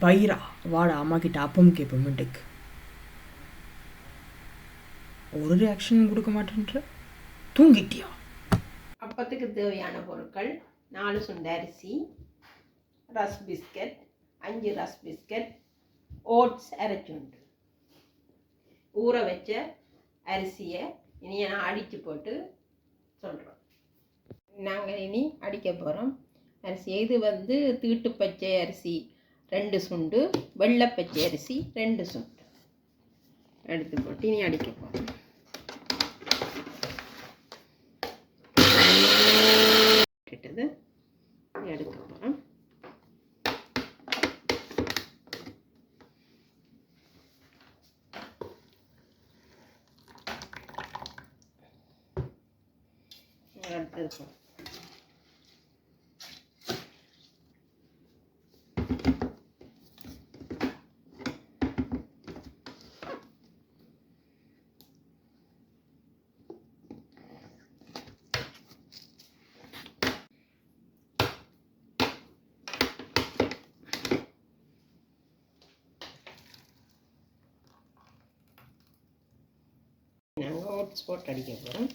பைரா வாடா அம்மா கிட்ட அப்பம் கேட்போம் வீட்டுக்கு. ஒரு ரியாக்ஷன் கொடுக்க மாட்டேன்ற. தூங்கிட்டியா? அப்பத்துக்கு தேவையான பொருட்கள் 4 சுண்ட அரிசி, ரஸ் பிஸ்கட் 5 ரஸ் பிஸ்கட், ஓட்ஸ் அரைச்சுண்டு. ஊற வச்ச அரிசியை இனி நான் அடித்து போட்டு சொல்கிறோம். நாங்கள் இனி அடிக்க போகிறோம் அரிசி. இது தீட்டு பச்சை அரிசி 2 சுண்டு, வெள்ளை பச்சை அரிசி 2 சுண்டு எடுத்து போட்டு இனி அடிக்க போகிறோம். எடுக்க போகிறோம். எடுத்துருக்கோம். நாங்கள் ஓட்ஸ் போட்டு அடிக்க போகிறோம்.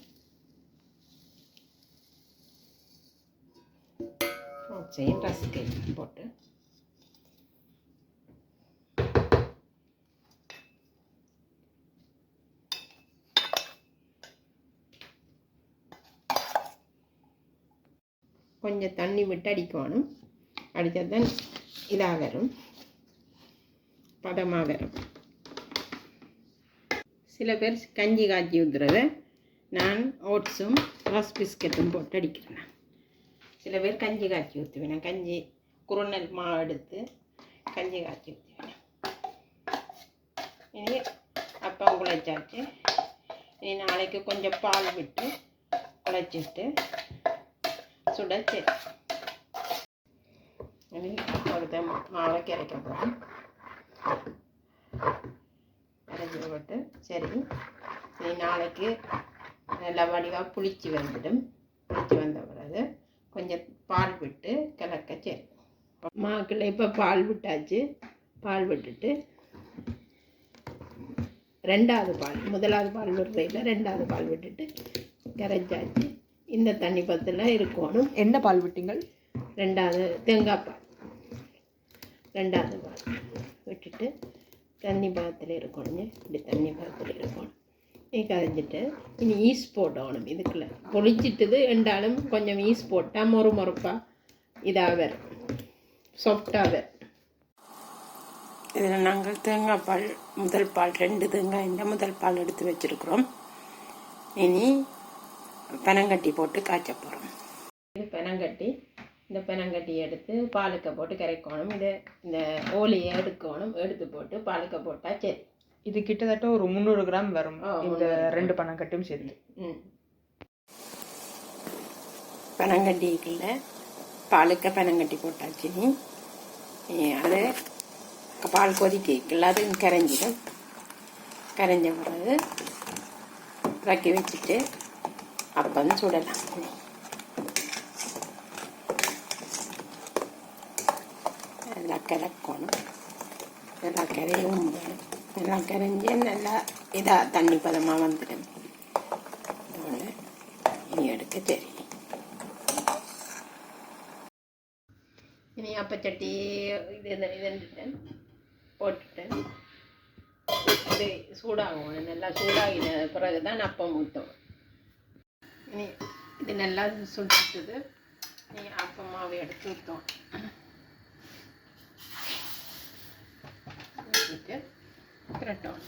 ஓட்ஸையும் ரஸ்கையும் போட்டு கொஞ்சம் தண்ணி விட்டு அடிக்கணும். அடித்தா தான் இதாக வரும், பதமாக வரும். சில பேர் கஞ்சி காய்ச்சி ஊற்றுறத நான் ஓட்ஸும் ரஸ் பிஸ்கட்டும் போட்டு அடிக்கிறேன். சில பேர் கஞ்சி காய்ச்சி ஊற்றுவேன். கஞ்சி குறுநெல் மாவு எடுத்து கஞ்சி காய்ச்சி ஊற்றுவேன். இனி அப்பம் குழைச்சாச்சு. இனி நாளைக்கு கொஞ்சம் பால் விட்டு குழைச்சிட்டு சுடச்சு இனி ஒருத்த மாவை கரைக்க போகிறோம். கரைச்சி போட்டு சரி இனி நாளைக்கு நல்லா வடிவாக புளிச்சு வந்துடும். புளிச்சு வந்த பிறகு கொஞ்சம் பால் விட்டு கலக்க சரி. மாக்கில் இப்போ பால் விட்டாச்சு. பால் விட்டுட்டு ரெண்டாவது பால், முதலாவது பால் விடுறதில்ல, ரெண்டாவது பால் விட்டுட்டு கரைச்சாச்சு. இந்த தண்ணி பத்தில் இருக்கணும். என்ன பால் விட்டீங்கள்? ரெண்டாவது தேங்காய் பால். ரெண்டாவது பால் விட்டுட்டு தண்ணி பாகத்தில் இருக்கணும். இப்படி தண்ணி பாகத்தில் இருக்கணும். கரைஞ்சிட்டு இனி ஈஸ் போடணும். இதுக்குள்ள பொழிச்சிட்டுது என்றாலும் கொஞ்சம் ஈஸ் போட்டால் மொறுப்பாக இதாக வரும், சாஃப்டாக வரும். இதில் நாங்கள் தேங்காய் பால், முதல் பால் 2 தேங்காய் இந்த முதல் பால் எடுத்து வச்சுருக்குறோம். இனி பெனங்கட்டி போட்டு காய்ச்ச போகிறோம். இது பெனங்கட்டி. இந்த பெனங்கட்டி எடுத்து பாலுக்க போட்டு கரைக்கணும். இதை இந்த ஓலியை எடுக்கணும். எடுத்து போட்டு பாலுக்க போட்டால் சரி. இது கிட்டத்தட்ட ஒரு 300 கிராம் வரும் இந்த 2 பனங்கட்டியும் சேர்த்து. பனங்கட்டிக்குள்ள பாலுக்க பனங்கட்டி போட்டாச்சு. அது பால் கொதிக்கல, அது கரைஞ்சிடும். கரைஞ்ச பிறகு இறக்கி வச்சுட்டு அப்பம் சுடலாம். அதில் கலக்கணும். நல்லா கரையும். நல்லா கரைஞ்சி நல்லா இதாக தண்ணி பதமாக வந்துடும். அதோட இனி எடுக்க சரி. இனி அப்பச்சட்டி இதுன்னுட்டேன் போட்டுட்டேன். இது சூடாகும். நல்லா சூடாகின பிறகு தான் அப்பம் ஊற்றும். இனி இது நல்லா சுட்டுது. நீ அப்பம் மாவை எடுத்து ஊற்றும். ஊற்றிட்டு பிரட்டணும்.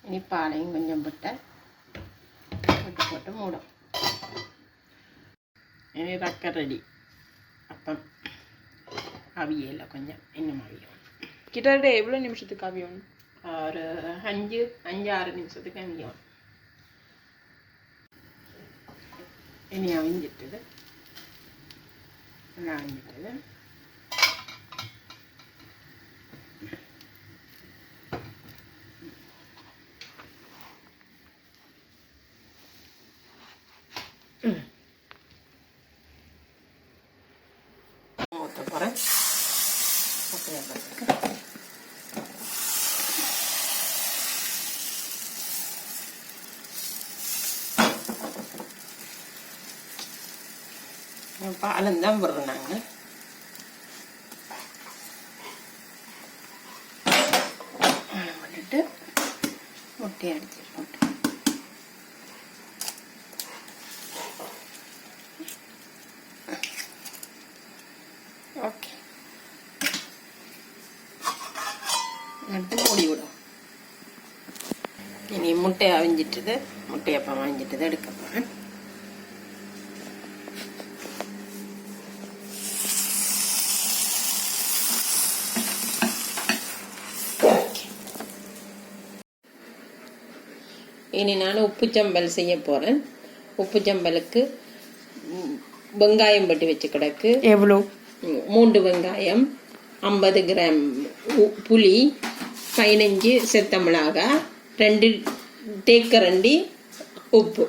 இனி பாலையும் கொஞ்சம் விட்டு போட்டு மூடும். இனி ரக்க ரெடி. அப்பம் அவியல கொஞ்சம் இன்னும் அவியும். கிட்டத்தட்ட எவ்வளோ நிமிஷத்துக்கு அவியும்? ஒரு 5-6 நிமிஷத்துக்கு அவியும். இனி அவிஞ்சிட்டுது. நல்லா அவிஞ்சிட்டுது. ஊற்ற போகிறேன். பாலந்தான் விடுறோம் நாங்கள். விட்டுட்டு முட்டையை அடிச்சிருக்கோம். ஓகே, எடுத்து மூடி விடும். இனி முட்டையை அவிஞ்சிட்டுது, முட்டையப்பம் அவிஞ்சிட்டுது எடுக்க போகிறேன். இனி நான் உப்பு சம்பல் செய்ய போகிறேன். உப்பு சம்பலுக்கு வெங்காயம் பட்டி வச்சு கிடக்கு. எவ்வளோ? 3 வெங்காயம், 50 கிராம் புளி, 15 செத்த மிளகாய், 2 தேக்கரண்டி உப்பு.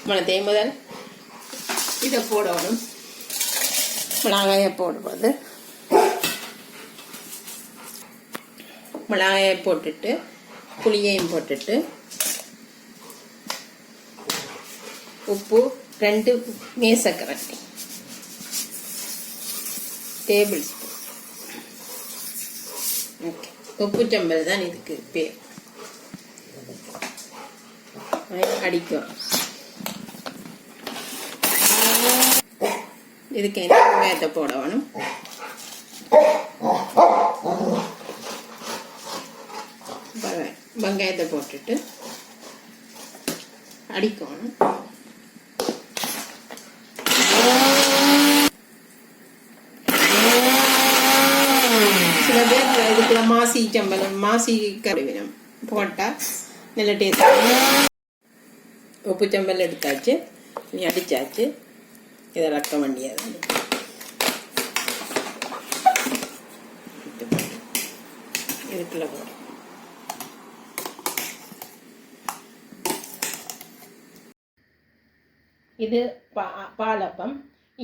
மனத்தை முதல் இதை போடணும். மிளகாயை போடுவது, மிளகாயை போட்டுட்டு புளியையும் போட்டுட்டு உப்பு 2 மேசக்கரண்டி டேபிள் ஸ்பூன். ஓகே, உப்பு சம்பல் தான் இதுக்கு பேர். அடிக்கும். இதுக்கு என்ன வெங்காயத்தை போடணும். வெங்காயத்தை போட்டுட்டு அடிக்கணும். சில பேர் இதுக்குள்ள மாசி சம்பளம், மாசி கருவினம் போட்டால் நல்ல டேஸ்ட். உப்பு சம்பல் எடுத்தாச்சு, நீ அடித்தாச்சு. இதை ரக்க வேண்டியது. இதுக்குள்ள போடும். இது பாலப்பம்.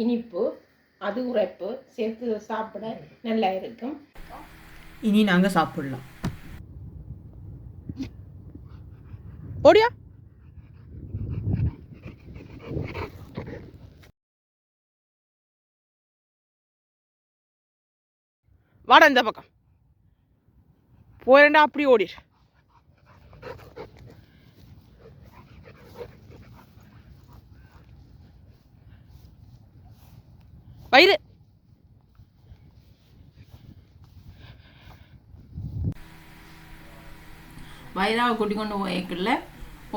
இனிப்பு, அது உரைப்பு சேர்த்து சாப்பிட நல்லா இருக்கும். இனி நாங்கள் சாப்பிடலாம். ஓடியா வாடா இந்த பக்கம் போயிரண்டா, அப்படி ஓடிடு. வயிறு வயிறாவை கூட்டி கொண்டு போய்க்குள்ள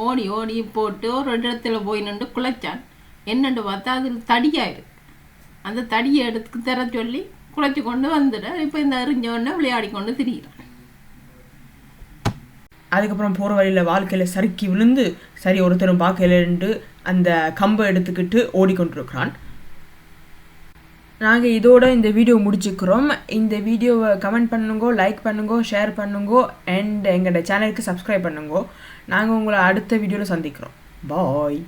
ஓடி ஓடி போட்டு ஒரு இடத்துல போய் நின்று குழைச்சான். என்னென்று பார்த்தா அதில் தடியாயிருக்கு. அந்த தடியை எடுத்து தர சொல்லி குழைச்சி கொண்டு வந்துட. இப்போ இந்த எறிஞ்சோடனே விளையாடி கொண்டு திரிகிறான். அதுக்கப்புறம் போகிற வழியில் வாழ்க்கையில் சறுக்கி விழுந்து சரி ஒருத்தரும் பார்க்கலன்ட்டு அந்த கம்பை எடுத்துக்கிட்டு ஓடிக்கொண்டிருக்கிறான். நாங்கள் இதோட இந்த வீடியோ முடிச்சுக்கிறோம். இந்த வீடியோவை கமெண்ட் பண்ணுங்கோ, லைக் பண்ணுங்கோ, ஷேர் பண்ணுங்கோ, அண்ட் எங்களோட சேனலுக்கு சப்ஸ்கிரைப் பண்ணுங்கோ. நாங்கள் உங்களை அடுத்த வீடியோவில் சந்திக்கிறோம். பாய்.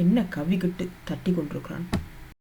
என்ன கவிக்கிட்டு தட்டி கொண்டிருக்கிறான்.